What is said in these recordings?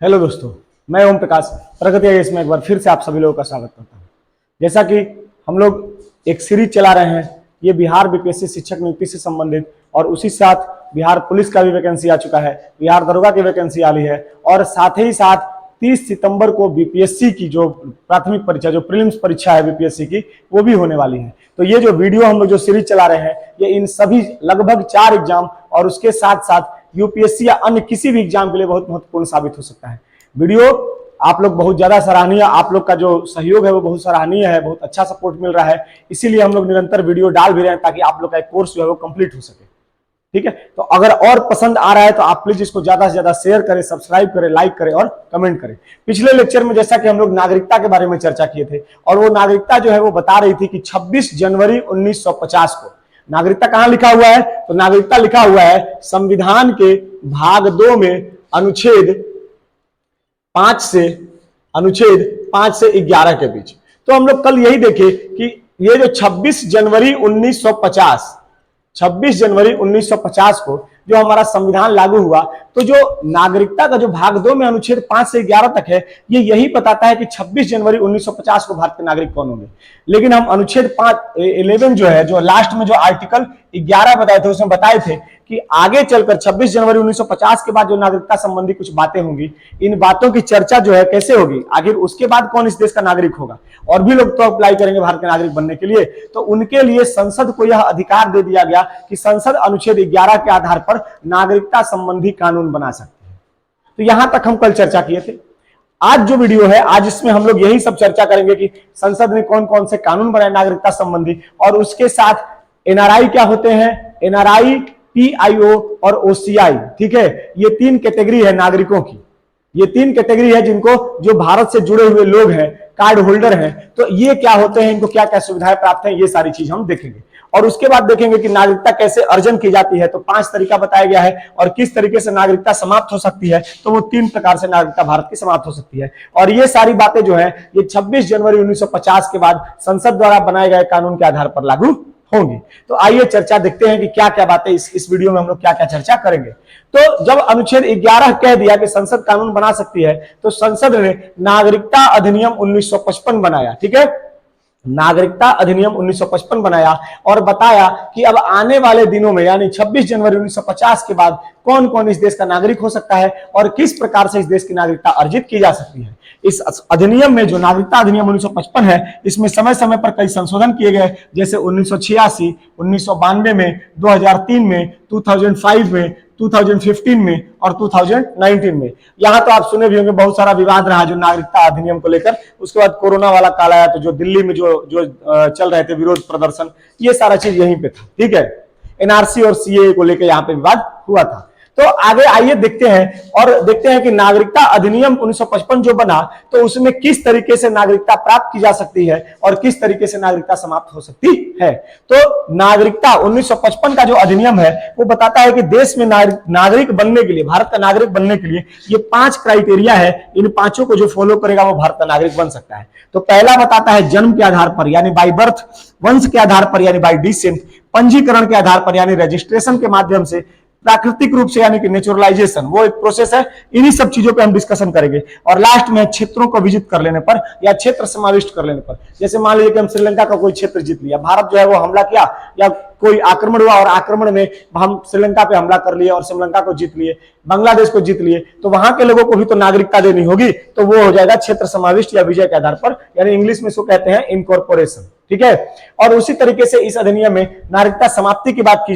Hello दोस्तों, मैं ओम प्रकाश प्रगति IAS में एक बार फिर से आप सभी लोगों का स्वागत करता हूं। जैसा कि हम लोग एक सीरीज चला रहे हैं, ये बिहार बीपीएससी शिक्षक नियुक्ति से संबंधित, और उसी साथ बिहार पुलिस का भी वैकेंसी आ चुका है, बिहार दरोगा की वैकेंसी आ रही है, और साथ ही साथ 30 सितंबर को बीपीएससी की जो प्राथमिक परीक्षा, जो प्रीलिम्स परीक्षा है बीपीएससी की, वो भी होने वाली है। तो ये जो वीडियो हम लोग जो सीरीज चला रहे हैं, ये इन सभी लगभग 4 एग्जाम और उसके साथ साथ यूपीएससी या अन्य किसी भी एग्जाम के लिए बहुत महत्वपूर्ण साबित हो सकता है। वीडियो आप लोग बहुत ज्यादा सराहनीय, आप लोग का जो सहयोग है वो बहुत सराहनीय है, बहुत अच्छा सपोर्ट मिल रहा है, इसीलिए हम लोग निरंतर वीडियो डाल भी रहे हैं ताकि आप लोग का एक कोर्स जो है वो कंप्लीट हो सके। ठीक है, तो अगर और पसंद आ रहा है तो आप प्लीज इसको ज्यादा से ज्यादा शेयर करें, सब्सक्राइब करें, लाइक करें और कमेंट करें। पिछले लेक्चर में जैसा कि हम लोग नागरिकता के बारे में चर्चा किए थे, और वो नागरिकता जो है वो बता रही थी कि 26 जनवरी 1950 को नागरिकता कहां लिखा हुआ है, तो नागरिकता लिखा हुआ है संविधान के भाग 2 में अनुच्छेद 5 से 11 के बीच। तो हम लोग कल यही देखे कि ये जो 26 जनवरी 1950 को जो हमारा संविधान लागू हुआ, तो जो नागरिकता का जो भाग 2 में अनुच्छेद 5 से 11 तक है, ये यही बताता है कि 26 जनवरी 1950 को भारत के नागरिक कौन होंगे। लेकिन हम अनुच्छेद 11 जो है, जो लास्ट में जो आर्टिकल 11 बताए थे, उसमें बताए थे कि आगे चलकर 26 जनवरी 1950 के बाद जो नागरिकता संबंधी कुछ बातें होंगी, इन बातों की चर्चा जो है कैसे होगी, आखिर उसके बाद कौन इस देश का नागरिक होगा, और भी लोग तो अप्लाई करेंगे भारत के नागरिक बनने के लिए, तो उनके लिए संसद को यह अधिकार दे दिया गया कि संसद अनुच्छेद 11 के आधार पर नागरिकता संबंधी कानून बना सकती है। तो यहां तक हम कल चर्चा किए थे। आज जो वीडियो है, आज इसमें हम लोग यही सब चर्चा करेंगे कि संसद ने कौन कौन से कानून बनाए नागरिकता संबंधी, और उसके साथ एनआरआई क्या होते हैं, एनआरआई, पीआईओ और ओसीआई। ठीक है, ये 3 कैटेगरी है नागरिकों की, ये 3 कैटेगरी है जिनको, जो भारत से जुड़े हुए लोग हैं, कार्ड होल्डर हैं, तो ये क्या होते हैं, इनको क्या क्या सुविधाएं प्राप्त हैं, ये सारी चीज हम देखेंगे। और उसके बाद देखेंगे कि नागरिकता कैसे अर्जन की जाती है, तो 5 तरीका बताया गया है, और किस तरीके से नागरिकता समाप्त हो सकती है, तो वो 3 प्रकार से नागरिकता भारत की समाप्त हो सकती है। और ये सारी बातें जो है, ये 26 जनवरी 1950 के बाद संसद द्वारा बनाए गए कानून के आधार पर लागू होंगी। तो आइए चर्चा देखते हैं कि क्या क्या बातें इस वीडियो में हम लोग क्या क्या चर्चा करेंगे। तो जब अनुच्छेद 11 कह दिया कि संसद कानून बना सकती है, तो संसद ने नागरिकता अधिनियम 1955 बनाया। ठीक है, नागरिकता अधिनियम 1955 बनाया और बताया कि अब आने वाले दिनों में, यानी 26 जनवरी 1950 के बाद कौन कौन इस देश का नागरिक हो सकता है और किस प्रकार से इस देश की नागरिकता अर्जित की जा सकती है। इस अधिनियम में, जो नागरिकता अधिनियम 1955 है, इसमें समय समय पर कई संशोधन किए गए, जैसे 1986, 1992 में, 2003 में, 2005 में, 2015 में और 2019 में। यहां तो आप सुने भी होंगे, बहुत सारा विवाद रहा जो नागरिकता अधिनियम को लेकर। उसके बाद कोरोना वाला काल आया, तो जो दिल्ली में जो चल रहे थे विरोध प्रदर्शन, ये सारा चीज यहीं पे था। ठीक है, एनआरसी और सीए को लेकर यहां पे विवाद हुआ था। तो आगे आइए देखते हैं, और देखते हैं कि नागरिकता अधिनियम 1955 जो बना, तो उसमें किस तरीके से नागरिकता प्राप्त की जा सकती है और किस तरीके से नागरिकता समाप्त हो सकती है। तो नागरिकता 1955 का जो अधिनियम है, वो बताता है कि देश में नागरिक बनने के लिए, भारत का नागरिक बनने के लिए ये 5 क्राइटेरिया है, इन 5 को जो फॉलो करेगा वो भारत का नागरिक बन सकता है। तो पहला बताता है जन्म के आधार पर, यानी बाय बर्थ, वंश के आधार पर यानी बाय डिसेंट, पंजीकरण के आधार पर यानी रजिस्ट्रेशन के माध्यम से, प्राकृतिक रूप से यानी कि नेचुरलाइजेशन, वो एक प्रोसेस है। इन्हीं सब चीजों पे हम डिस्कशन करेंगे। और लास्ट में क्षेत्रों को विजिट कर लेने पर या क्षेत्र समाविष्ट कर लेने पर, जैसे मान लीजिए कि हम श्रीलंका का कोई क्षेत्र जीत लिया, भारत जो है वो हमला किया या कोई आक्रमण हुआ और आक्रमण में हम श्रीलंका पे हमला कर लिए और श्रीलंका को जीत लिए, बांग्लादेश को जीत लिए, तो वहां के लोगों को भी तो नागरिकता देनी होगी, तो वो हो जाएगा क्षेत्र समाविष्ट या विजय के आधार पर, यानी इंग्लिश में इसको कहते हैं इनकॉर्पोरेशन। ठीक है, और उसी तरीके से इस अधिनियम में नागरिकता समाप्ति की बात की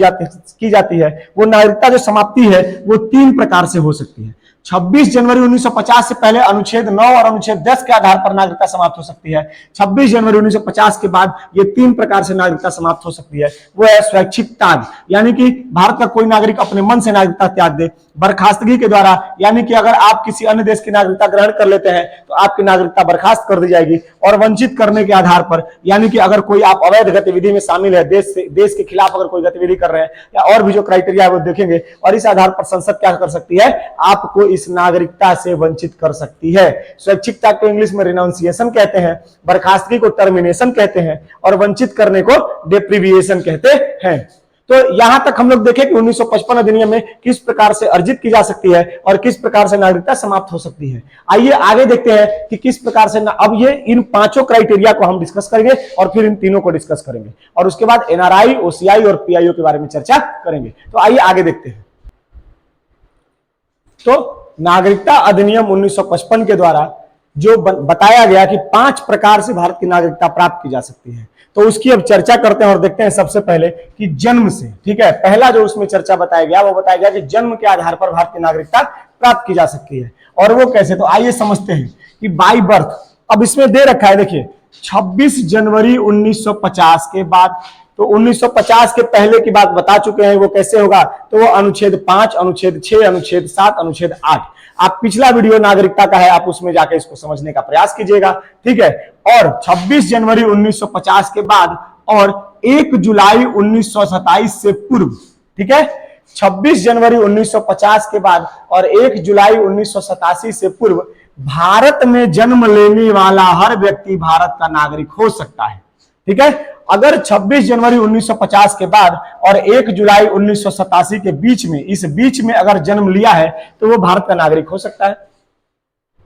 जाती है। वो नागरिकता जो समाप्ति है वो 3 प्रकार से हो सकती है। 26 जनवरी 1950 से पहले अनुच्छेद 9 और अनुच्छेद 10 के आधार पर नागरिकता समाप्त हो सकती है। 26 जनवरी 1950 के बाद ये 3 प्रकार से नागरिकता समाप्त हो सकती है। वो है स्वैच्छिक त्याग, यानी कि भारत का कोई नागरिक अपने मन से नागरिकता त्याग दे, बर्खास्तगी के द्वारा, यानी कि अगर आप किसी अन्य देश की नागरिकता ग्रहण कर लेते हैं तो आपकी नागरिकता बर्खास्त कर दी जाएगी, और वंचित करने के आधार पर, यानी कि अगर कोई आप अवैध गतिविधि में शामिल है, देश के खिलाफ अगर कोई गतिविधि कर रहे हैं, या और भी जो क्राइटेरिया है वो देखेंगे, और इस आधार पर संसद क्या कर सकती है, आपको इस नागरिकता से वंचित कर सकती है। स्वैच्छिक त्याग को इंग्लिश में रिनाउंसिएशन कहते हैं, बर्खास्तगी को टर्मिनेशन कहते हैं, और वंचित करने को डेप्रिविएशन कहते हैं। तो यहां तक हम लोग देखें कि 1955 अधिनियम में किस प्रकार से अर्जित की जा सकती है और किस प्रकार से नागरिकता समाप्त हो सकती है। आइए आगे देखते हैं कि किस प्रकार से अब ये इन 5 क्राइटेरिया को हम डिस्कस करेंगे और फिर इन तीनों को डिस्कस करेंगे और उसके बाद एनआरआई, ओसीआई और पीआईओ के बारे में चर्चा करेंगे। तो आइए आगे देखते हैं। तो नागरिकता अधिनियम 1955 के द्वारा जो बताया गया कि 5 प्रकार से भारत की नागरिकता प्राप्त की जा सकती है, तो उसकी अब चर्चा करते हैं और देखते हैं सबसे पहले कि जन्म से, ठीक है, पहला जो उसमें चर्चा बताया गया वो बताया गया कि जन्म के आधार पर भारत की नागरिकता प्राप्त की जा सकती है। और वो कैसे, तो आइए समझते हैं कि बाय बर्थ। अब इसमें दे रखा है, देखिए 26 जनवरी 1950 के बाद, तो 1950 के पहले की बात बता चुके हैं, वो कैसे होगा, तो वो अनुच्छेद 5, अनुच्छेद 6, अनुच्छेद 7, अनुच्छेद 8। आप पिछला वीडियो नागरिकता का है, आप उसमें जाकर इसको समझने का प्रयास कीजिएगा, ठीक है। और 26 जनवरी 1950 के बाद और 1 जुलाई 1927 से पूर्व, ठीक है, 26 जनवरी 1950 के बाद और 1 जुलाई 1987 से पूर्व भारत में जन्म लेने वाला हर व्यक्ति भारत का नागरिक हो सकता है, ठीक है। अगर 26 जनवरी 1950 के बाद और 1 जुलाई 1987 के बीच में, इस बीच में अगर जन्म लिया है तो वो भारत का नागरिक हो सकता है।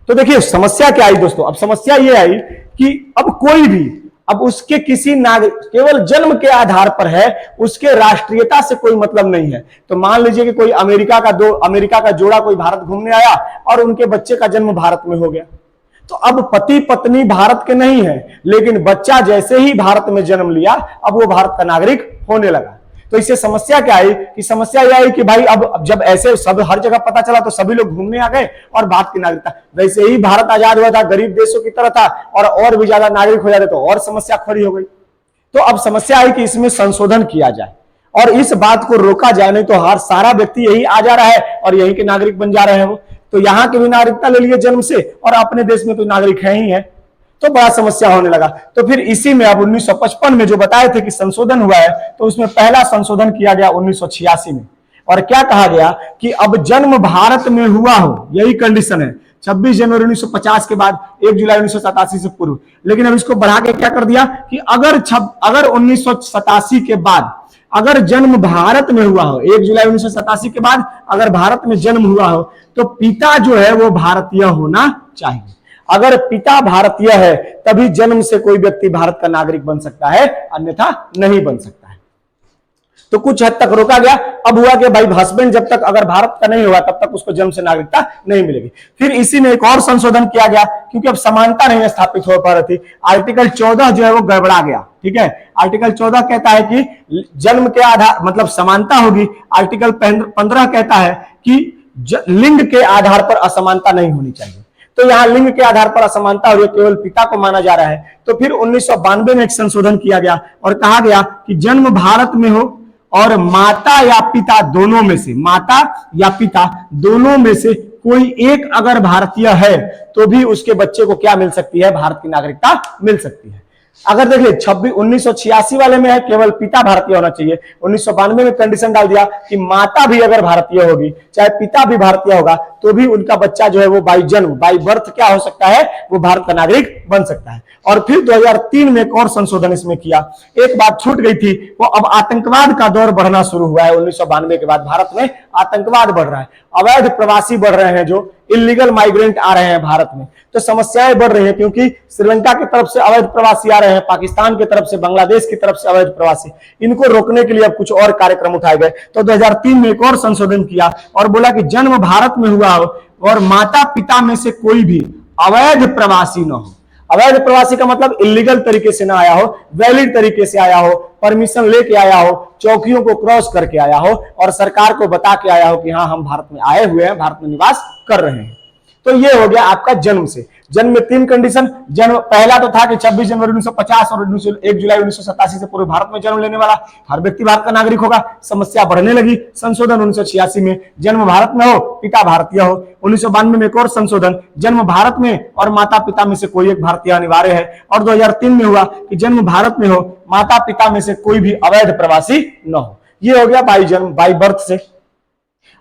तो देखिए समस्या क्या आई दोस्तों, अब समस्या ये आई कि अब कोई भी, अब उसके किसी नागरिक, केवल जन्म के आधार पर है, उसके राष्ट्रीयता से कोई मतलब नहीं है। तो मान लीजिए कि कोई अमेरिका का जोड़ा कोई भारत घूमने आया और उनके बच्चे का जन्म भारत में हो गया, तो अब पति पत्नी भारत के नहीं है, लेकिन बच्चा जैसे ही भारत में जन्म लिया अब वो भारत का नागरिक होने लगा। तो इससे समस्या क्या आई कि समस्या यह आई कि भाई अब जब ऐसे सब हर जगह पता चला तो सभी लोग घूमने आ गए और भारत की नागरिकता, वैसे ही भारत आजाद हुआ था, गरीब देशों की तरह था और भी ज्यादा नागरिक हो जाते तो और समस्या खड़ी हो गई। तो अब समस्या आई कि इसमें संशोधन किया जाए और इस बात को रोका जाए, नहीं तो हर सारा व्यक्ति यही आ जा रहा है और यही के नागरिक बन जा रहे हैं। वो तो यहाँ की भी नागरिकता ले लिए जन्म से और अपने देश में तो नागरिक है ही है, तो बड़ा समस्या होने लगा। तो फिर इसी में अब 1955 में जो बताए थे कि संशोधन हुआ है, तो उसमें पहला संशोधन किया गया 1986 में। और क्या कहा गया कि अब जन्म भारत में हुआ हो, यही कंडीशन है, 26 जनवरी 1950 के बाद 1 जुलाई 1987 से पूर्व। लेकिन अब इसको बढ़ा के क्या कर दिया कि अगर 1987 के बाद अगर जन्म भारत में हुआ हो, 1 जुलाई 1987 के बाद अगर भारत में जन्म हुआ हो, तो पिता जो है वो भारतीय होना चाहिए। अगर पिता भारतीय है तभी जन्म से कोई व्यक्ति भारत का नागरिक बन सकता है, अन्यथा नहीं बन सकता है। तो कुछ हद तक रोका गया। अब हुआ कि भाई हस्बैंड जब तक अगर भारत का नहीं हुआ तब तक उसको जन्म से नागरिकता नहीं मिलेगी। फिर इसी में एक और संशोधन किया गया, क्योंकि अब समानता नहीं स्थापित हो पा रही थी। आर्टिकल 14 जो है वो गड़बड़ा गया, ठीक है। आर्टिकल 14 कहता है कि जन्म के आधार मतलब समानता होगी। आर्टिकल 15 कहता है कि लिंग के आधार पर असमानता नहीं होनी चाहिए। तो यहाँ लिंग के आधार पर असमानता हो रही है, केवल पिता को माना जा रहा है। तो फिर 1992 में एक संशोधन किया गया और कहा गया कि जन्म भारत में हो और माता या पिता दोनों में से, माता या पिता दोनों में से कोई एक अगर भारतीय है तो भी उसके बच्चे को क्या मिल सकती है, भारत की नागरिकता मिल सकती है। अगर देखिए 1986 वाले में है केवल पिता भारतीय होना चाहिए, 1992 में कंडीशन डाल दिया कि माता भी अगर भारतीय होगी, चाहे पिता भी भारतीय होगा, तो भी उनका बच्चा जो है वो बाई जन्म, बाई बर्थ क्या हो सकता है, वो भारत का नागरिक बन सकता है। और फिर 2003 में एक और संशोधन इसमें किया। एक बात छूट गई थी, वो अब आतंकवाद का दौर बढ़ना शुरू हुआ है। 1992 के बाद भारत में आतंकवाद बढ़ रहा है, अवैध प्रवासी बढ़ रहे हैं, जो इलीगल माइग्रेंट आ रहे हैं भारत में। तो समस्याएं बढ़ रही हैं, क्योंकि श्रीलंका की तरफ से अवैध प्रवासी आ रहे हैं, पाकिस्तान की तरफ से, बांग्लादेश की तरफ से अवैध प्रवासी। इनको रोकने के लिए अब कुछ और कार्यक्रम उठाए गए। तो 2003 में एक और संशोधन किया और बोला कि जन्म भारत में हुआ हो और माता पिता में से कोई भी अवैध प्रवासी न हो। अवैध प्रवासी का मतलब इलीगल तरीके से ना आया हो, वैलिड तरीके से आया हो, परमिशन लेके आया हो, चौकियों को क्रॉस करके आया हो और सरकार को बता के आया हो कि हाँ हम भारत में आए हुए हैं, भारत में निवास कर रहे हैं। तो ये हो गया आपका जन्म से। जन्म में 3 कंडीशन। जन्म पहला तो था कि 26 जनवरी 1950 और 1 जुलाई 1987 से पूरे भारत में जन्म लेने वाला हर व्यक्ति भारत का नागरिक होगा। समस्या बढ़ने लगी। संशोधन 1986 में जन्म भारत में हो, पिता भारतीय हो। 1992 में एक और संशोधन, जन्म भारत में और माता पिता में से कोई एक भारतीय अनिवार्य है। और 2003 में हुआ कि जन्म भारत में हो, माता पिता में से कोई भी अवैध प्रवासी न हो। ये हो गया बाई जन्म, बाई बर्थ से।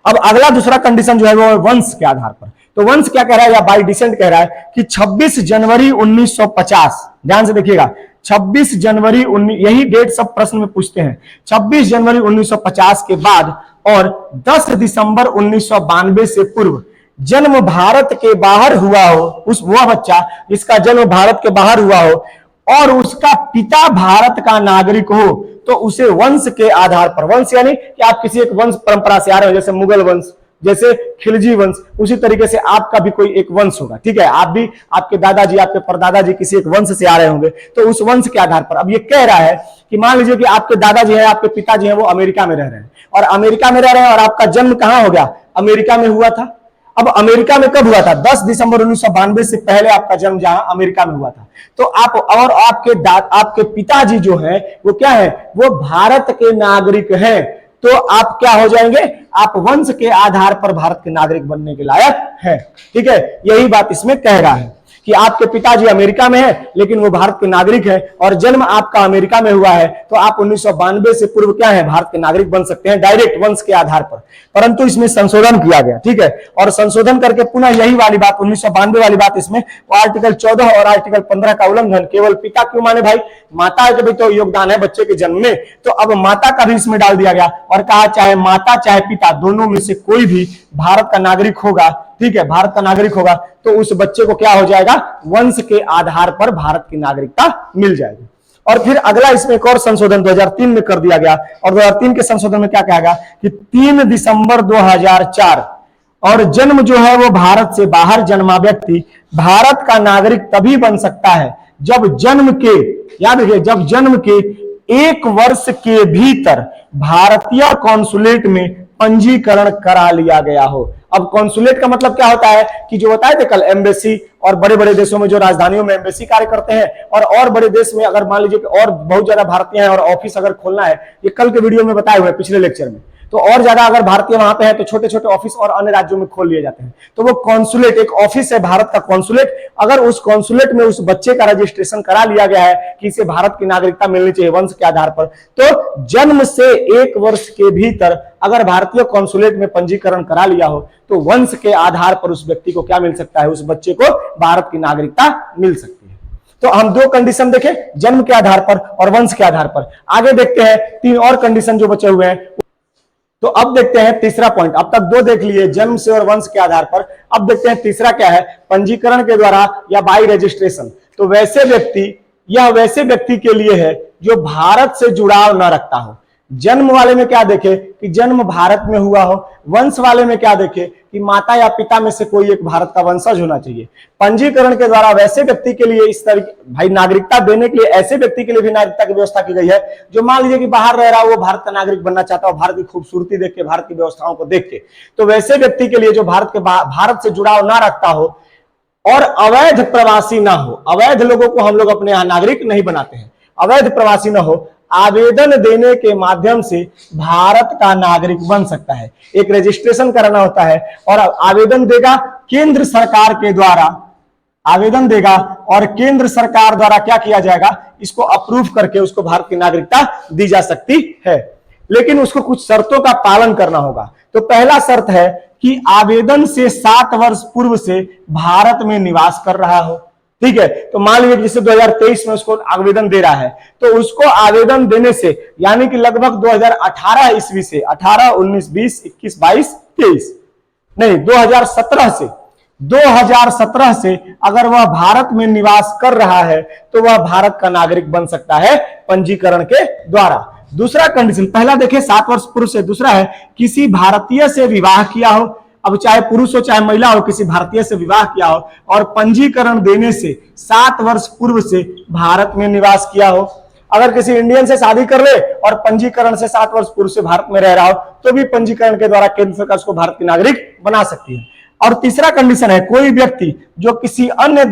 अब अगला दूसरा कंडीशन जो है वो वंश के आधार पर। तो वंश क्या कह रहा है, या बाई डिसेंट कह रहा है कि 26 जनवरी 1950, ध्यान से देखिएगा, 26 जनवरी 19, यही डेट सब प्रश्न में पूछते हैं, 26 जनवरी 1950 के बाद और 10 दिसंबर 1992 से पूर्व जन्म भारत के बाहर हुआ हो, उस वह बच्चा जिसका जन्म भारत के बाहर हुआ हो और उसका पिता भारत का नागरिक हो, तो उसे वंश के आधार पर, वंश यानी कि आप किसी एक वंश परंपरा से आ रहे हो, जैसे मुगल वंश, जैसे खिलजी वंश, उसी तरीके से आपका भी कोई एक वंश होगा, ठीक है, आप भी, आपके दादाजी, आपके परदादाजी किसी एक वंश से आ रहे होंगे, तो उस वंश के आधार पर अब ये कह रहा है कि मान लीजिए कि आपके दादाजी है, आपके पिताजी है, वो अमेरिका में रह रहे हैं और अमेरिका में रह रहे हैं और आपका जन्म कहां हो गया, अमेरिका में हुआ था। अब अमेरिका में कब हुआ था, 10 दिसंबर 1992 से पहले आपका जन्म जहां अमेरिका में हुआ था, तो आप और आपके पिताजी जो है वो क्या है, वो भारत के नागरिक हैं, तो आप क्या हो जाएंगे, आप वंश के आधार पर भारत के नागरिक बनने के लायक हैं, ठीक है। यही बात इसमें कह रहा है कि आपके पिताजी अमेरिका में है लेकिन वो भारत के नागरिक है और जन्म आपका अमेरिका में हुआ है, तो आप 1992 से पूर्व क्या है, भारत के नागरिक बन सकते हैं डायरेक्ट वंश के आधार पर। परंतु इसमें संशोधन किया गया, ठीक है, और संशोधन करके पुनः यही वाली बात 1992 वाली बात, इसमें आर्टिकल 14 और आर्टिकल 15 का उल्लंघन, केवल पिता क्यों माने भाई, माता का भी तो योगदान है बच्चे के जन्म में, तो अब माता का भी इसमें डाल दिया गया और कहा चाहे माता चाहे पिता दोनों में से कोई भी भारत का नागरिक होगा, ठीक है, भारत का नागरिक होगा, तो उस बच्चे को क्या हो जाएगा, वंश के आधार पर भारत की नागरिकता मिल जाएगी। और फिर अगला इसमें एक और संशोधन 2003 में कर दिया गया और 2003 के संशोधन में क्या कहा गया कि 3 दिसंबर 2004 और जन्म जो है वो भारत से बाहर जन्मा व्यक्ति भारत का नागरिक तभी बन सकता है जब जन्म के, याद रखिए, जब जन्म के 1 वर्ष के भीतर भारतीय कॉन्सुलेट में पंजीकरण करा लिया गया हो। अब कॉन्सुलेट का मतलब क्या होता है कि जो बताए थे कल, एम्बेसी, और बड़े बड़े देशों में जो राजधानियों में एम्बेसी कार्य करते हैं और बड़े देश में अगर मान लीजिए कि और बहुत ज्यादा भारतीय हैं और ऑफिस अगर खोलना है, ये कल के वीडियो में बताए हुए पिछले लेक्चर में, तो और ज्यादा अगर भारतीय वहां पे है तो छोटे छोटे ऑफिस और अन्य राज्यों में खोल लिए जाते हैं, तो वो कॉन्सुलेट एक ऑफिस है भारत का कॉन्सुलेट, अगर उस कॉन्सुलेट में उस बच्चे का रजिस्ट्रेशन करा लिया गया है कि इसे भारत की नागरिकता मिलनी चाहिए वंश के आधार पर, तो जन्म से 1 वर्ष के भीतर अगर भारतीय कॉन्सुलेट में पंजीकरण करा लिया हो तो वंश के आधार पर उस व्यक्ति को क्या मिल सकता है, उस बच्चे को भारत की नागरिकता मिल सकती है। तो हम 2 कंडीशन देखें, जन्म के आधार पर और वंश के आधार पर। आगे देखते हैं 3 और कंडीशन जो बचे हुए हैं। तो अब देखते हैं तीसरा पॉइंट, अब तक 2 देख लिए, जन्म से और वंश के आधार पर, अब देखते हैं तीसरा क्या है, पंजीकरण के द्वारा या बाई रजिस्ट्रेशन। तो वैसे व्यक्ति, यह वैसे व्यक्ति के लिए है जो भारत से जुड़ाव न रखता हो। जन्म वाले में क्या देखे कि जन्म भारत में हुआ हो, वंश वाले में क्या देखे कि माता या पिता में से कोई एक भारत का वंशज होना चाहिए। पंजीकरण के द्वारा वैसे व्यक्ति के लिए इस तरीके भाई नागरिकता देने के लिए ऐसे व्यक्ति के लिए भी नागरिकता की व्यवस्था की गई है जो मान लीजिए कि बाहर रह रहा हो, वो भारत का नागरिक बनना चाहता हो, भारत की खूबसूरती देख के, भारत की व्यवस्थाओं को देख के, तो वैसे व्यक्ति के लिए जो भारत से जुड़ाव ना रखता हो और अवैध प्रवासी ना हो, अवैध लोगों को हम लोग अपने यहाँ नागरिक नहीं बनाते हैं, अवैध प्रवासी ना हो, आवेदन देने के माध्यम से भारत का नागरिक बन सकता है। एक रजिस्ट्रेशन कराना होता है और आवेदन देगा केंद्र सरकार के द्वारा, आवेदन देगा और केंद्र सरकार द्वारा क्या किया जाएगा, इसको अप्रूव करके उसको भारत की नागरिकता दी जा सकती है, लेकिन उसको कुछ शर्तों का पालन करना होगा। तो पहला शर्त है कि आवेदन से 7 वर्ष पूर्व से भारत में निवास कर रहा हो, ठीक है। तो मान लीजिए जैसे 2023 में उसको आवेदन दे रहा है, तो उसको आवेदन देने से यानी कि लगभग 2018 ईस्वी से 18, 19, 20, 21, 22, 23 नहीं 2017 से अगर वह भारत में निवास कर रहा है तो वह भारत का नागरिक बन सकता है पंजीकरण के द्वारा। दूसरा कंडीशन, पहला देखिए 7 वर्ष पूर्व से, दूसरा है किसी भारतीय से विवाह किया हो, अब चाहे पुरुष हो चाहे महिला हो, किसी भारतीय से विवाह किया हो और पंजीकरण देने से 7 वर्ष पूर्व से भारत में निवास किया हो। अगर किसी इंडियन से शादी कर ले और पंजीकरण से 7 वर्ष पूर्व से भारत में रह रहा हो तो भी पंजीकरण के द्वारा केंद्र सरकार उसको भारत की नागरिक बना सकती है। और तीसरा कंडीशन है कोई व्यक्ति जो किसी अन्य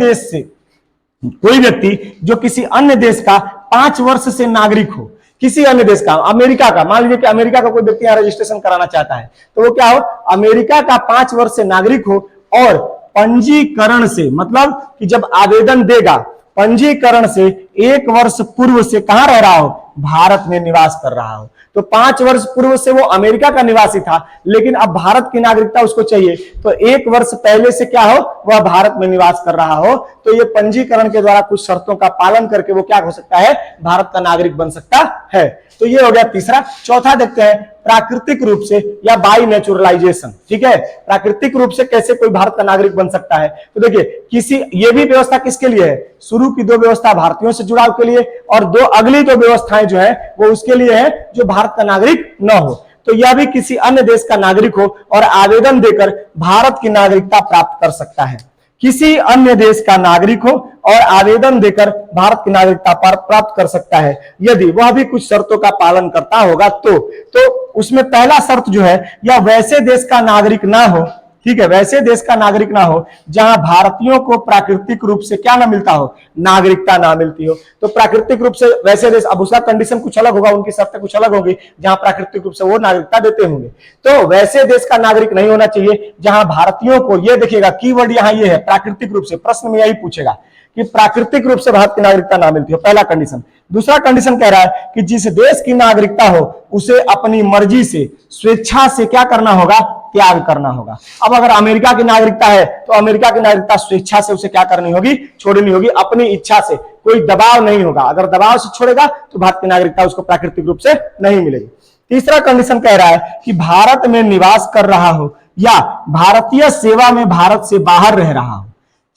देश का 5 वर्ष से नागरिक हो, किसी अन्य देश का, अमेरिका का, मान लीजिए कि अमेरिका का कोई व्यक्ति यहाँ रजिस्ट्रेशन कराना चाहता है तो वो क्या हो, अमेरिका का 5 वर्ष से नागरिक हो और पंजीकरण से, मतलब कि जब आवेदन देगा पंजीकरण से 1 वर्ष पूर्व से कहां रह रहा हो, भारत में निवास कर रहा हो। तो 5 वर्ष पूर्व से वो अमेरिका का निवासी था, लेकिन अब भारत की नागरिकता उसको चाहिए, तो 1 वर्ष पहले से क्या हो, वह भारत में निवास कर रहा हो, तो ये पंजीकरण के द्वारा कुछ शर्तों का पालन करके वो क्या हो सकता है, भारत का नागरिक बन सकता है। तो ये हो गया तीसरा। चौथा देखते हैं, प्राकृतिक रूप से या बाई नेचुरलाइजेशन। ठीक है, प्राकृतिक रूप से कैसे कोई भारत का नागरिक बन सकता है। तो देखिए, किसी ये भी व्यवस्था किसके लिए है, शुरू की 2 व्यवस्था भारतीयों से जुड़ाव के लिए, और अगली 2 व्यवस्थाएं जो है वो उसके लिए है जो भारत का नागरिक न हो। तो यह भी किसी अन्य देश का नागरिक हो और आवेदन देकर भारत की नागरिकता प्राप्त कर सकता है। किसी अन्य देश का नागरिक हो और आवेदन देकर भारत की नागरिकता प्राप्त कर सकता है, यदि वह भी कुछ शर्तों का पालन करता होगा तो उसमें पहला शर्त जो है, या वैसे देश का नागरिक ना हो। ठीक है, वैसे देश का नागरिक ना हो जहां भारतीयों को प्राकृतिक रूप से क्या ना मिलता हो, नागरिकता ना मिलती हो। तो प्राकृतिक रूप से वैसे देश, अब उसका कंडीशन कुछ अलग होगा, उनकी शर्तें कुछ अलग होगी, जहां प्राकृतिक रूप से वो नागरिकता देते होंगे। तो वैसे देश का नागरिक नहीं होना चाहिए जहां भारतीयों को, ये देखिएगा कीवर्ड यहां ये है, प्राकृतिक रूप से। प्रश्न में यही पूछेगा कि प्राकृतिक रूप से भारत की नागरिकता ना मिलती हो, पहला कंडीशन। दूसरा कंडीशन कह रहा है कि जिस देश की नागरिकता हो उसे अपनी मर्जी से, स्वेच्छा से क्या करना होगा, त्याग करना होगा। अब अगर अमेरिका की नागरिकता है तो अमेरिका की नागरिकता स्वेच्छा से उसे क्या करनी होगी, छोड़नी होगी, अपनी इच्छा से, कोई दबाव नहीं होगा। अगर दबाव से छोड़ेगा तो भारत की नागरिकता उसको प्राकृतिक रूप से नहीं मिलेगी। तीसरा कंडीशन कह रहा है कि भारत में निवास कर रहा हो या भारतीय सेवा में भारत से बाहर रह रहा हो।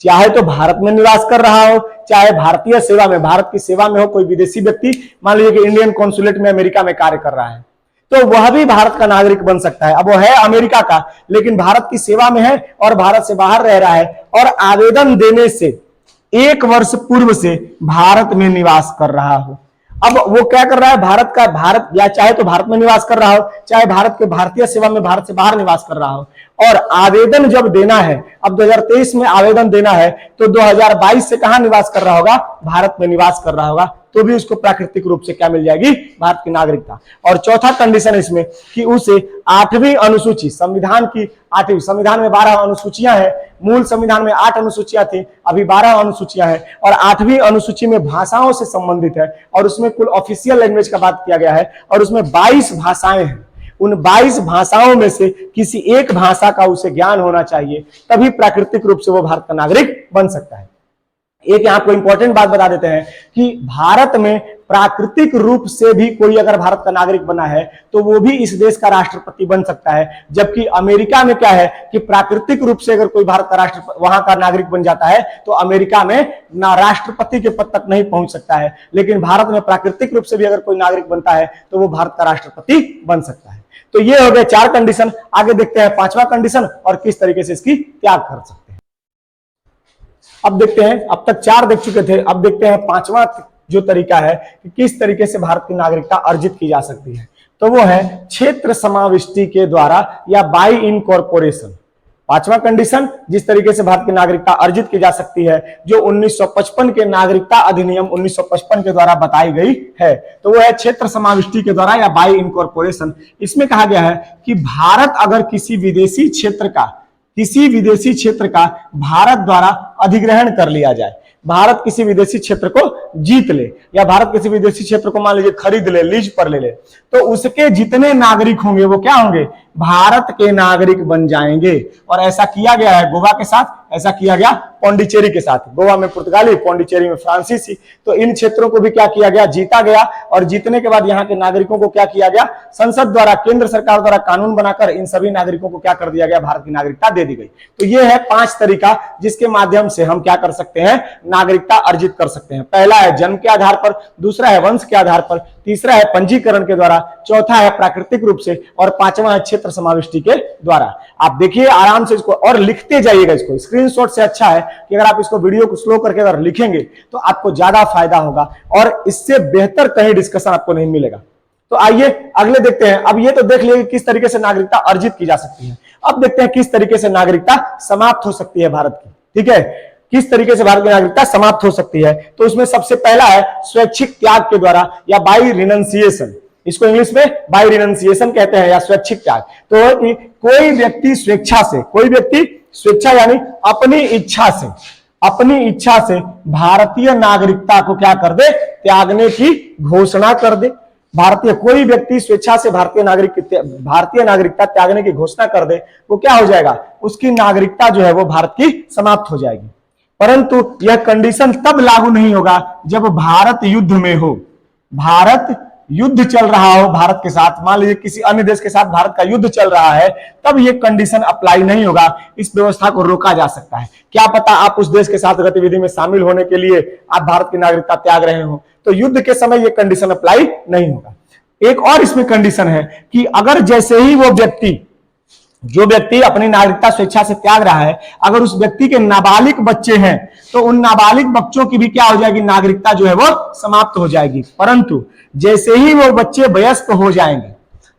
चाहे तो भारत में निवास कर रहा हो, चाहे भारतीय सेवा में, भारत की सेवा में हो, कोई विदेशी व्यक्ति मान लीजिए कि इंडियन कॉन्सुलेट में अमेरिका में कार्य कर रहा है, तो वह भी भारत का नागरिक बन सकता है। अब वो है अमेरिका का, लेकिन भारत की सेवा में है और भारत से बाहर रह रहा है, और आवेदन देने से 1 वर्ष पूर्व से भारत में निवास कर रहा हो। अब वो क्या कर रहा है, भारत या चाहे तो भारत में निवास कर रहा हो, चाहे भारत के भारतीय सेवा में भारत से बाहर निवास कर रहा हो, और आवेदन जब देना है, अब 2023 में आवेदन देना है, तो 2022 से कहां निवास कर रहा होगा, भारत में निवास कर रहा होगा, तो भी उसको प्राकृतिक रूप से क्या मिल जाएगी, भारत की नागरिकता। और चौथा कंडीशन इसमें कि उसे 8वीं अनुसूची, संविधान की 8वीं, संविधान में 12 अनुसूचियां हैं, मूल संविधान में 8 अनुसूचियां थी, अभी 12 अनुसूचियां हैं, और 8वीं अनुसूची में भाषाओं से संबंधित है, और उसमें कुल ऑफिशियल लैंग्वेज का बात किया गया है, और उसमें 22 भाषाएं हैं। उन 22 भाषाओं में से किसी एक भाषा का उसे ज्ञान होना चाहिए, तभी प्राकृतिक रूप से वो भारत का नागरिक बन सकता है। एक यहां आपको इंपॉर्टेंट बात बता देते हैं कि भारत में प्राकृतिक रूप से भी कोई अगर भारत का नागरिक बना है तो वो भी इस देश का राष्ट्रपति बन सकता है, जबकि अमेरिका में क्या है कि प्राकृतिक रूप से अगर कोई भारत का वहां का नागरिक बन जाता है तो अमेरिका में ना राष्ट्रपति के पद तक नहीं पहुंच सकता है, लेकिन भारत में प्राकृतिक रूप से भी अगर कोई नागरिक बनता है तो वो भारत का राष्ट्रपति बन सकता है। तो ये हो गए 4 कंडीशन। आगे देखते हैं 5वां कंडीशन और किस तरीके से इसकी त्याग कर सकते हैं। अब देखते हैं, अब तक 4 देख चुके थे, अब देखते हैं 5वां जो तरीका है कि किस तरीके से भारत की नागरिकता अर्जित की जा सकती है। तो वो है क्षेत्र समाविष्टि के द्वारा या बाई इनकॉर्पोरेशन। 5वां कंडीशन, जिस तरीके से भारत की नागरिकता अर्जित की जा सकती है, जो 1955 के नागरिकता अधिनियम 1955 के द्वारा बताई गई है, तो वो है क्षेत्र समाविष्टि के द्वारा या बाई इनकॉर्पोरेशन। इसमें कहा गया है कि भारत अगर किसी विदेशी क्षेत्र का भारत द्वारा अधिग्रहण कर लिया जाए, भारत किसी विदेशी क्षेत्र को जीत ले या भारत किसी विदेशी क्षेत्र को मान लीजिए खरीद ले, लीज पर ले ले, तो उसके जितने नागरिक होंगे वो क्या होंगे, भारत के नागरिक बन जाएंगे। और ऐसा किया गया है गोवा के साथ, ऐसा किया गया पौंडीचेरी के साथ। गोवा में पुर्तगाली, पौंडीचेरी में फ्रांसीसी, तो इन क्षेत्रों को भी क्या किया गया, जीता गया। और जीतने के बाद यहाँ के नागरिकों को क्या किया गया, संसद द्वारा, केंद्र सरकार द्वारा कानून बनाकर इन सभी नागरिकों को क्या कर दिया गया, भारत की नागरिकता दे दी गई। तो ये है 5 तरीका जिसके माध्यम से हम क्या कर सकते हैं, नागरिकता अर्जित कर सकते हैं। पहला है जन्म के आधार पर, दूसरा है वंश के आधार पर, तीसरा है पंजीकरण के द्वारा, चौथा है प्राकृतिक रूप से, और 5वां है क्षेत्र समाविष्टि के द्वारा। आप देखिए आराम से इसको और लिखते जाइएगा। इसको स्क्रीनशॉट से अच्छा है कि अगर आप इसको वीडियो को स्लो करके अगर लिखेंगे तो आपको ज्यादा फायदा होगा और इससे बेहतर कहीं डिस्कशन आपको नहीं मिलेगा। तो आइए अगले देखते हैं। अब ये तो देख लिए किस तरीके से नागरिकता अर्जित की जा सकती है, अब देखते हैं किस तरीके से नागरिकता समाप्त हो सकती है भारत की। ठीक है, किस तरीके से भारत की नागरिकता समाप्त हो सकती है। तो उसमें सबसे पहला है स्वैच्छिक त्याग के द्वारा या बाई रिनंसिएशन। इसको इंग्लिश में बाई रिनंसिएशन कहते हैं या स्वैच्छिक त्याग। तो कोई व्यक्ति स्वेच्छा से, कोई व्यक्ति स्वेच्छा यानी अपनी इच्छा से, अपनी इच्छा से भारतीय नागरिकता को क्या कर दे, त्यागने की घोषणा कर दे। भारतीय कोई व्यक्ति स्वेच्छा से भारतीय नागरिकता त्यागने की घोषणा कर दे, वो क्या हो जाएगा, उसकी नागरिकता जो है वो भारत की समाप्त हो जाएगी। परंतु यह कंडीशन तब लागू नहीं होगा जब भारत युद्ध में हो। भारत युद्ध चल रहा हो भारत के साथ, मान लीजिए किसी अन्य देश के साथ भारत का युद्ध चल रहा है, तब यह कंडीशन अप्लाई नहीं होगा। इस व्यवस्था को रोका जा सकता है। क्या पता आप उस देश के साथ गतिविधि में शामिल होने के लिए आप भारत की नागरिकता त्याग रहे हो, तो युद्ध के समय यह कंडीशन अप्लाई नहीं होगा। एक और इसमें कंडीशन है कि अगर जैसे ही वो व्यक्ति, जो व्यक्ति अपनी नागरिकता स्वेच्छा से त्याग रहा है, अगर उस व्यक्ति के नाबालिग बच्चे हैं, तो उन नाबालिग बच्चों की भी क्या हो जाएगी, नागरिकता जो है वो समाप्त हो जाएगी। परंतु जैसे ही वो बच्चे वयस्क हो जाएंगे,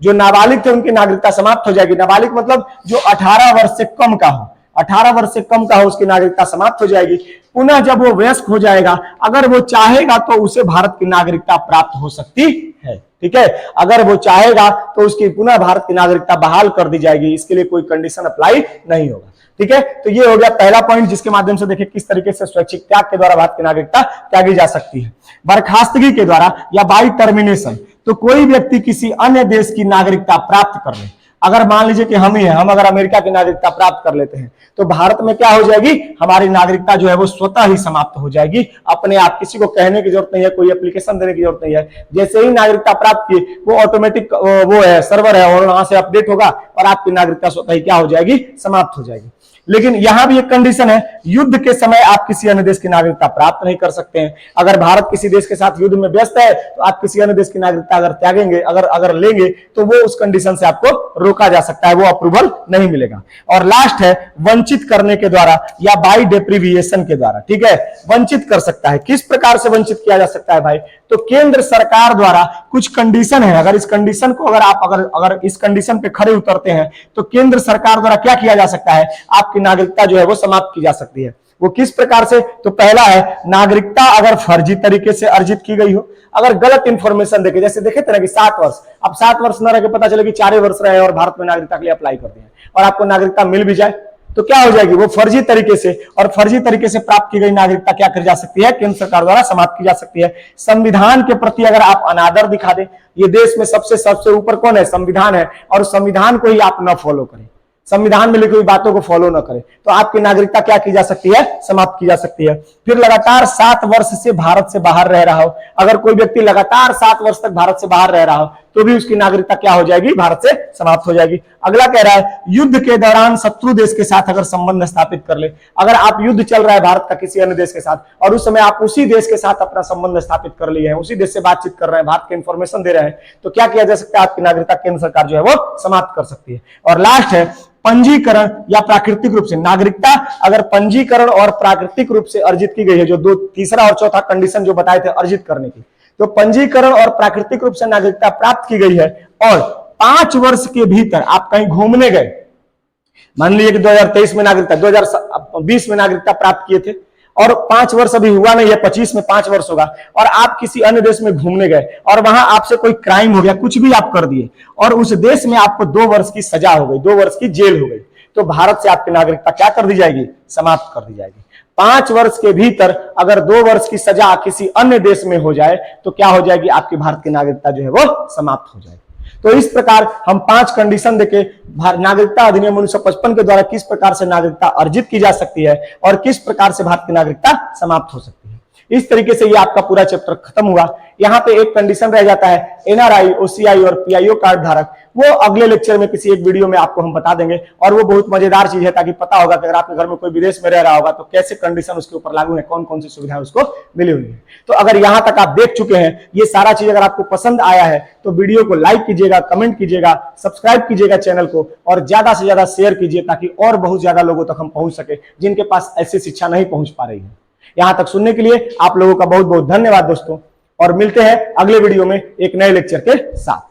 जो नाबालिग थे उनकी नागरिकता समाप्त हो जाएगी। नाबालिग मतलब जो 18 वर्ष से कम का हो, 18 वर्ष से कम का हो, उसकी नागरिकता समाप्त हो जाएगी। पुनः जब वो वयस्क हो जाएगा, अगर वो चाहेगा तो उसे भारत की नागरिकता प्राप्त हो सकती है। ठीक है, अगर वो चाहेगा तो उसकी पुनः भारत की नागरिकता बहाल कर दी जाएगी। इसके लिए कोई कंडीशन अप्लाई नहीं होगा। ठीक है, तो ये हो गया पहला पॉइंट, जिसके माध्यम से देखिए किस तरीके से स्वैच्छिक त्याग के द्वारा भारत की नागरिकता त्यागी जा सकती है। बर्खास्तगी के द्वारा या बाई टर्मिनेशन, तो कोई व्यक्ति किसी अन्य देश की नागरिकता प्राप्त कर ले। अगर मान लीजिए कि हम ही हैं, हम अगर अमेरिका की नागरिकता प्राप्त कर लेते हैं, तो भारत में क्या हो जाएगी, हमारी नागरिकता जो है वो स्वतः ही समाप्त हो जाएगी अपने आप। किसी को कहने की जरूरत नहीं है, कोई एप्लीकेशन देने की जरूरत नहीं है। जैसे ही नागरिकता प्राप्त की, वो ऑटोमेटिक वो है सर्वर है, और वहां से अपडेट होगा और आपकी नागरिकता स्वतः ही क्या हो जाएगी, समाप्त हो जाएगी। लेकिन यहां भी एक कंडीशन है, युद्ध के समय आप किसी अन्य देश की नागरिकता प्राप्त नहीं कर सकते हैं। अगर भारत किसी देश के साथ युद्ध में व्यस्त है, तो आप किसी अन्य देश की नागरिकता अगर त्यागेंगे, अगर लेंगे, तो वो उस कंडीशन से आपको रोका जा सकता है, वो अप्रूवल नहीं मिलेगा। और लास्ट है वंचित करने के द्वारा या बाई डेप्रीविएशन के द्वारा। ठीक है, वंचित कर सकता है। किस प्रकार से वंचित किया जा सकता है भाई, तो केंद्र सरकार द्वारा कुछ कंडीशन है, अगर इस कंडीशन को अगर इस कंडीशन पे खड़े उतरते हैं, तो केंद्र सरकार द्वारा क्या किया जा सकता है, आपकी नागरिकता जो है वो समाप्त की जा सकती है। वो किस प्रकार से, तो पहला है नागरिकता अगर फर्जी तरीके से अर्जित की गई हो, अगर गलत इंफॉर्मेशन देखे, जैसे देखे थे ना कि 7 वर्ष, अब 7 वर्ष न रह के पता चले कि 4 वर्ष रहे और भारत में नागरिकता के लिए अप्लाई कर दिए और आपको नागरिकता मिल भी जाए, तो क्या हो जाएगी, वो फर्जी तरीके से, और फर्जी तरीके से प्राप्त की गई नागरिकता क्या कर जा सकती है, केंद्र सरकार द्वारा समाप्त की जा सकती है। संविधान के प्रति अगर आप अनादर दिखा दे, ये देश में सबसे ऊपर कौन है, संविधान है, और संविधान को ही आप न फॉलो करें, संविधान में लिखी हुई बातों को फॉलो न करें, तो आपकी नागरिकता क्या की जा सकती है, समाप्त की जा सकती है। फिर लगातार 7 वर्ष से भारत से बाहर रह रहा हो, अगर कोई व्यक्ति लगातार 7 वर्ष तक भारत से बाहर रह रहा हो, तो भी उसकी नागरिकता क्या हो जाएगी, भारत से समाप्त हो जाएगी। अगला कह रहा है युद्ध के दौरान शत्रु देश के साथ अगर संबंध स्थापित कर ले, अगर आप युद्ध चल रहा है भारत का किसी अन्य देश के साथ, और उस समय आप उसी देश के साथ अपना संबंध स्थापित कर लिए हैं, उसी देश से बातचीत कर रहे हैं, भारत के इंफॉर्मेशन दे रहे हैं, तो क्या किया जा सकता है, आपकी नागरिकता केंद्र सरकार जो है वो समाप्त कर सकती है। और लास्ट है पंजीकरण या प्राकृतिक रूप से, नागरिकता अगर पंजीकरण और प्राकृतिक रूप से अर्जित की गई है, जो तीसरा और चौथा कंडीशन जो बताए थे अर्जित करने की, तो पंजीकरण और प्राकृतिक रूप से नागरिकता प्राप्त की गई है, और 5 वर्ष के भीतर आप कहीं घूमने गए, मान लीजिए कि 2023 में नागरिकता, 2020 में नागरिकता प्राप्त किए थे, और 5 वर्ष अभी हुआ नहीं है, 25 में 5 वर्ष होगा, और आप किसी अन्य देश में घूमने गए और वहां आपसे कोई क्राइम हो गया, कुछ भी आप कर दिए, और उस देश में आपको 2 वर्ष की सजा हो गई, 2 वर्ष की जेल हो गई, तो भारत से आपकी नागरिकता क्या कर दी जाएगी, समाप्त कर दी जाएगी। 5 वर्ष के भीतर अगर 2 वर्ष की सजा किसी अन्य देश में हो जाए, तो क्या हो जाएगी, आपकी भारत की नागरिकता जो है वो समाप्त हो जाएगी। तो इस प्रकार हम 5 कंडीशन देके नागरिकता अधिनियम 1955 के द्वारा किस प्रकार से नागरिकता अर्जित की जा सकती है और किस प्रकार से भारत की नागरिकता समाप्त हो सकती है। इस तरीके से ये आपका पूरा चैप्टर खत्म हुआ। यहाँ पे एक कंडीशन रह जाता है, एनआरआई, ओसीआई और पीआईओ कार्ड धारक, वो अगले लेक्चर में किसी एक वीडियो में आपको हम बता देंगे, और वो बहुत मजेदार चीज है, ताकि पता होगा कि अगर आपके घर में कोई विदेश में रह रहा होगा तो कैसे कंडीशन उसके ऊपर लागू है, कौन कौन सी सुविधाएं उसको मिली हुई है। तो अगर यहाँ तक आप देख चुके हैं, ये सारा चीज अगर आपको पसंद आया है, तो वीडियो को लाइक कीजिएगा, कमेंट कीजिएगा, सब्सक्राइब कीजिएगा चैनल को, और ज्यादा से ज्यादा शेयर कीजिए, ताकि और बहुत ज्यादा लोगों तक हम पहुंच सके जिनके पास ऐसी शिक्षा नहीं पहुंच पा रही है। यहां तक सुनने के लिए आप लोगों का बहुत बहुत धन्यवाद दोस्तों, और मिलते हैं अगले वीडियो में एक नए लेक्चर के साथ।